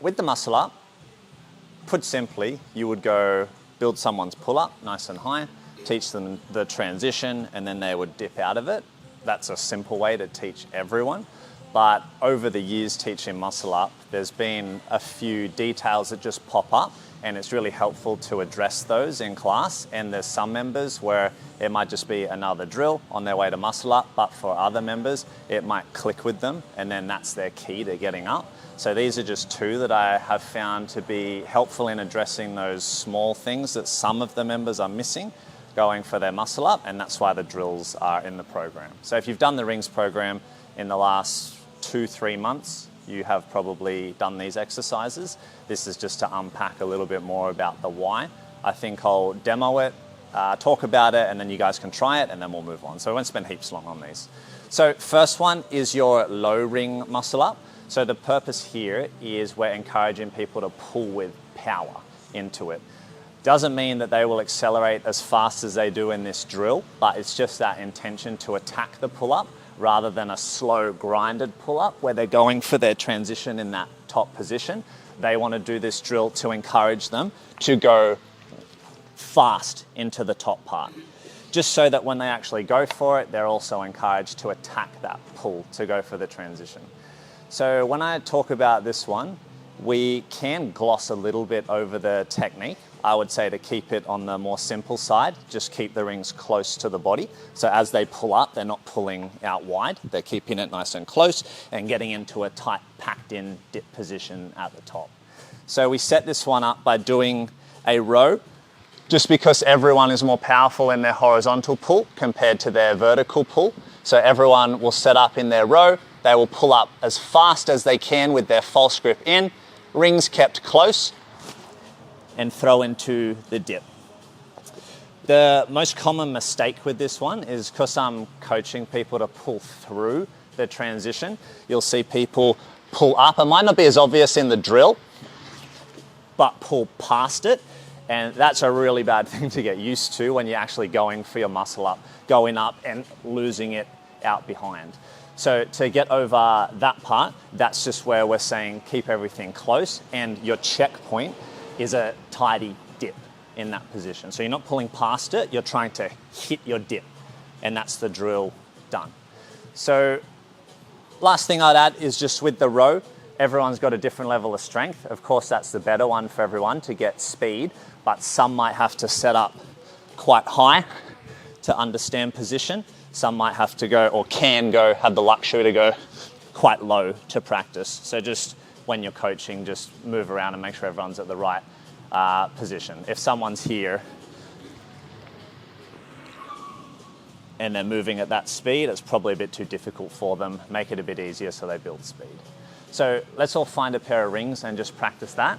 With the muscle up, put simply, you would go build someone's pull-up nice and high, teach them the transition, and then they would dip out of it. That's a simple way to teach everyone. But over the years teaching muscle up, there's been a few details that just pop up, and it's really helpful to address those in class. And there's some members where it might just be another drill on their way to muscle up, but for other members, it might click with them, and then that's their key to getting up. So these are just two that I have found to be helpful in addressing those small things that some of the members are missing going for their muscle up, and that's why the drills are in the program. So if you've done the rings program in the last 2-3 months, you have probably done these exercises. This is just to unpack a little bit more about the why. I think I'll demo it, talk about it, and then you guys can try it, and then we'll move on. So I won't spend heaps long on these. So first one is your low ring muscle up. So the purpose here is we're encouraging people to pull with power into it. Doesn't mean that they will accelerate as fast as they do in this drill, but it's just that intention to attack the pull-up rather than a slow grinded pull-up where they're going for their transition in that top position. They want to do this drill to encourage them to go fast into the top part, just so that when they actually go for it, they're also encouraged to attack that pull to go for the transition. So when I talk about this one, we can gloss a little bit over the technique. I would say to keep it on the more simple side, just keep the rings close to the body. So as they pull up, they're not pulling out wide. They're keeping it nice and close and getting into a tight, packed in dip position at the top. So we set this one up by doing a row, just because everyone is more powerful in their horizontal pull compared to their vertical pull. So everyone will set up in their row. They will pull up as fast as they can with their false grip in, rings kept close, and throw into the dip. The most common mistake with this one is because I'm coaching people to pull through the transition, you'll see people pull up. It might not be as obvious in the drill, but pull past it. And that's a really bad thing to get used to when you're actually going for your muscle up, going up and losing it out behind. So to get over that part, that's just where we're saying keep everything close, and your checkpoint is a tidy dip in that position. So you're not pulling past it, you're trying to hit your dip, and that's the drill done. So last thing I'd add is just with the row, everyone's got a different level of strength. Of course, that's the better one for everyone to get speed, but some might have to set up quite high to understand position. Some might have to go, or can go, have the luxury to go quite low to practice. So just when you're coaching, just move around and make sure everyone's at the right position. If someone's here and they're moving at that speed, it's probably a bit too difficult for them. Make it a bit easier so they build speed. So let's all find a pair of rings and just practice that.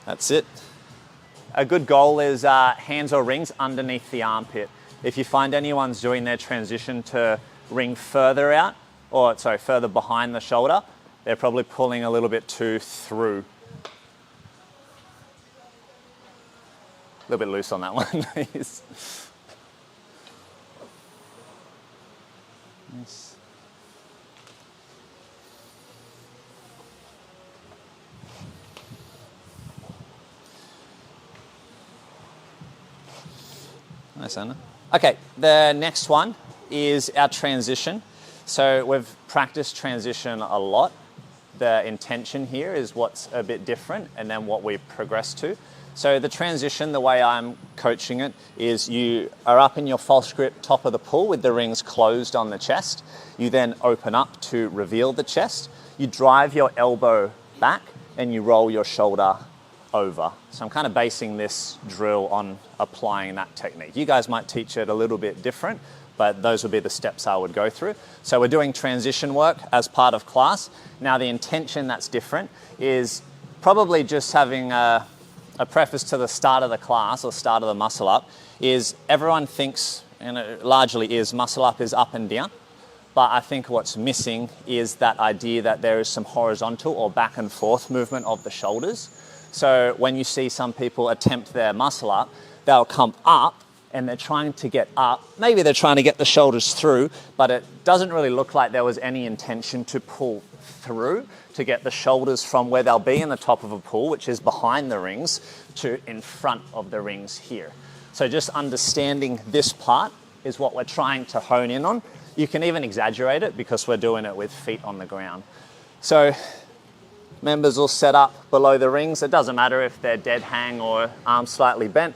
That's it. A good goal is hands or rings underneath the armpit. If you find anyone's doing their transition to ring further out, or sorry, further behind the shoulder, they're probably pulling a little bit too through. A little bit loose on that one, please. Nice. Nice, Anna. Okay, the next one is our transition. So we've practiced transition a lot. The intention here is what's a bit different, and then what we progress to. So the transition, the way I'm coaching it, is you are up in your false grip, top of the pull with the rings closed on the chest. You then open up to reveal the chest. You drive your elbow back and you roll your shoulder over. So I'm kind of basing this drill on applying that technique. You guys might teach it a little bit different, but those would be the steps I would go through. So we're doing transition work as part of class. Now the intention that's different is probably just having a preface to the start of the class or start of the muscle up is everyone thinks, and it largely is, muscle up is up and down. But I think what's missing is that idea that there is some horizontal or back and forth movement of the shoulders. So when you see some people attempt their muscle up, they'll come up and they're trying to get up. Maybe they're trying to get the shoulders through, but it doesn't really look like there was any intention to pull through to get the shoulders from where they'll be in the top of a pool, which is behind the rings, to in front of the rings here. So just understanding this part is what we're trying to hone in on. You can even exaggerate it because we're doing it with feet on the ground. So members will set up below the rings. It doesn't matter if they're dead hang or arms slightly bent.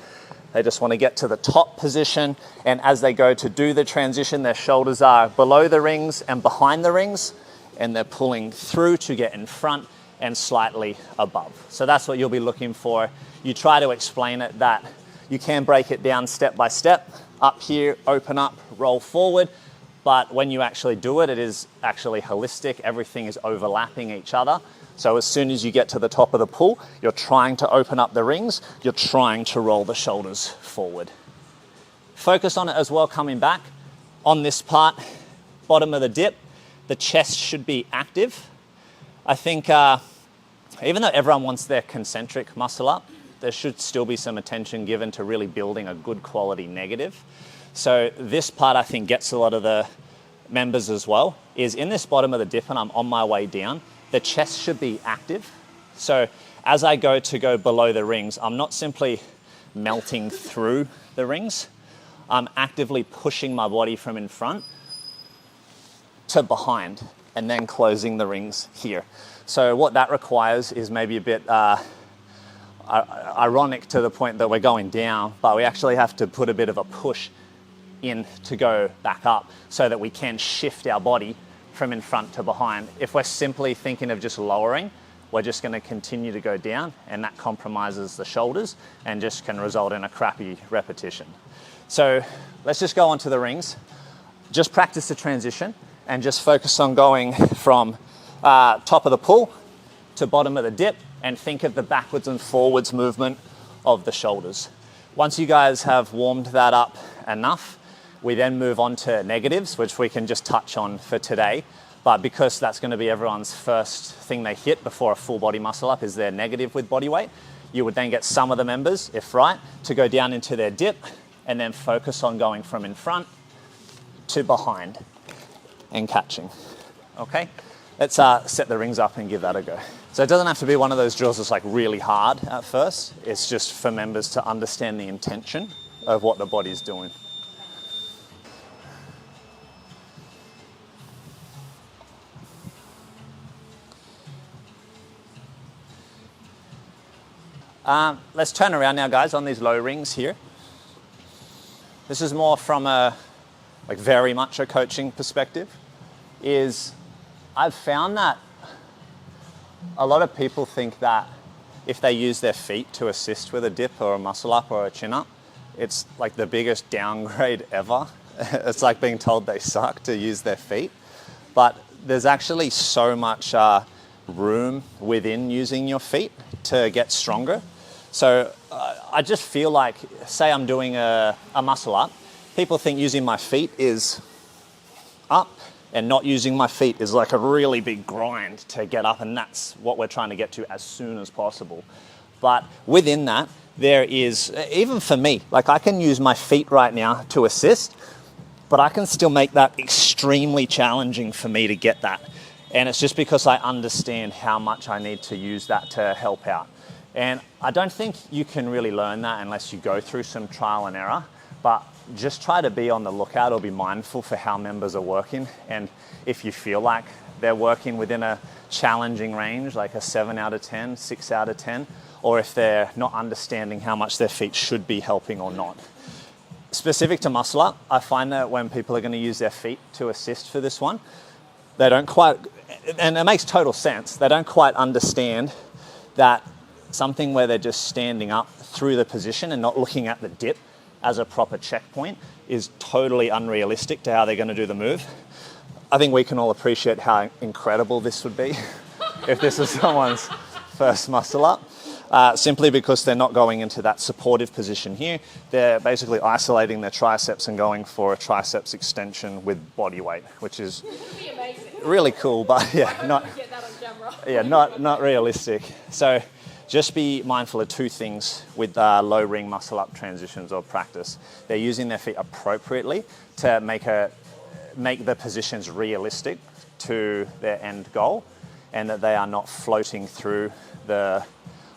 They just want to get to the top position, and as they go to do the transition, their shoulders are below the rings and behind the rings, and they're pulling through to get in front and slightly above. So that's what you'll be looking for. You try to explain it that you can break it down step by step. Up here, open up, roll forward. But when you actually do it, it is actually holistic. Everything is overlapping each other. So as soon as you get to the top of the pool, you're trying to open up the rings. You're trying to roll the shoulders forward. Focus on it as well coming back. On this part, bottom of the dip, the chest should be active. I think even though everyone wants their concentric muscle up, there should still be some attention given to really building a good quality negative. So this part I think gets a lot of the members as well, is in this bottom of the dip and I'm on my way down, the chest should be active. So as I go below the rings, I'm not simply melting through the rings. I'm actively pushing my body from in front to behind and then closing the rings here. So what that requires is maybe a bit ironic to the point that we're going down, but we actually have to put a bit of a push in to go back up so that we can shift our body from in front to behind. If we're simply thinking of just lowering, we're just going to continue to go down, and that compromises the shoulders and just can result in a crappy repetition. So let's just go onto the rings. Just practice the transition and just focus on going from top of the pool to bottom of the dip, and think of the backwards and forwards movement of the shoulders. Once you guys have warmed that up enough, we then move on to negatives, which we can just touch on for today. But because that's going to be everyone's first thing they hit before a full body muscle up is their negative with body weight, you would then get some of the members, if right, to go down into their dip and then focus on going from in front to behind and catching. Okay, let's set the rings up and give that a go. So it doesn't have to be one of those drills that's like really hard at first. It's just for members to understand the intention of what the body's doing. Let's turn around now, guys, on these low rings here. This is more from a, very much a coaching perspective, is I've found that a lot of people think that if they use their feet to assist with a dip or a muscle up or a chin up, it's like the biggest downgrade ever. It's like being told they suck to use their feet. But there's actually so much room within using your feet to get stronger. So I just feel like, say I'm doing a muscle up, people think using my feet is up and not using my feet is like a really big grind to get up, and that's what we're trying to get to as soon as possible. But within that, there is, even for me, like I can use my feet right now to assist, but I can still make that extremely challenging for me to get that. And it's just because I understand how much I need to use that to help out. And I don't think you can really learn that unless you go through some trial and error, but just try to be on the lookout or be mindful for how members are working. And if you feel like they're working within a challenging range, like a 7 out of 10, 6 out of 10, or if they're not understanding how much their feet should be helping or not. Specific to muscle up, I find that when people are going to use their feet to assist for this one, they don't quite, and it makes total sense, they don't quite understand that something where they're just standing up through the position and not looking at the dip as a proper checkpoint is totally unrealistic to how they're going to do the move. I think we can all appreciate how incredible this would be if this is someone's first muscle up, simply because they're not going into that supportive position here. They're basically isolating their triceps and going for a triceps extension with body weight, which is really cool, but not realistic. So Just be mindful of two things with low ring muscle up transitions or practice. They're using their feet appropriately to make the positions realistic to their end goal, and that they are not floating through the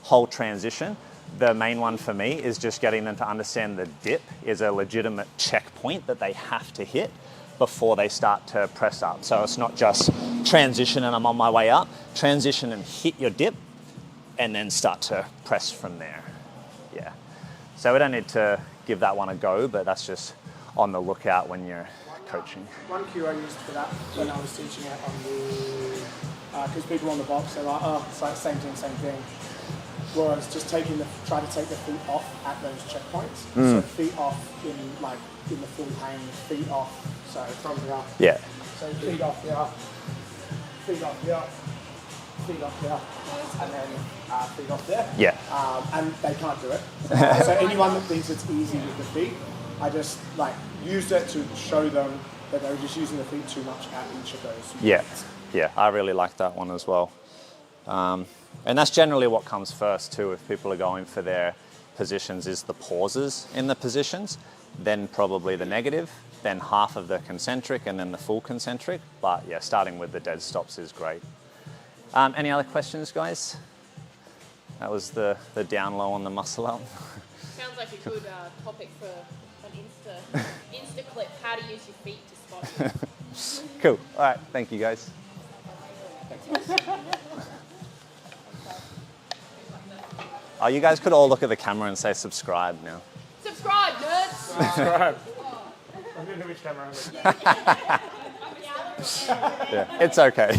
whole transition. The main one for me is just getting them to understand the dip is a legitimate checkpoint that they have to hit before they start to press up. So it's not just transition and I'm on my way up. Transition and hit your dip and then start to press from there. Yeah. So we don't need to give that one a go, but that's just on the lookout when you're coaching. One cue I used for that when I was teaching it on the, because people on the box, they're like, oh, it's like same thing. Was just try to take the feet off at those checkpoints. So feet off in the full hang, feet off, so from here. Yeah. So feet off here, feet off here, feet off here, and then feet off there. Yeah. And they can't do it. So anyone that thinks it's easy with the feet, I just used it to show them that they were just using the feet too much at each of those. Yeah, I really like that one as well. And that's generally what comes first too, if people are going for their positions, is the pauses in the positions, then probably the negative, then half of the concentric, and then the full concentric. But yeah, starting with the dead stops is great. Any other questions, guys? That was the down low on the muscle up. Sounds like a good topic for an Insta clip, how to use your feet to spot you. Cool. All right, thank you guys. Oh, you guys could all look at the camera and say subscribe now. Subscribe, nerds! Subscribe. I don't know which camera I'm Yeah, it's okay.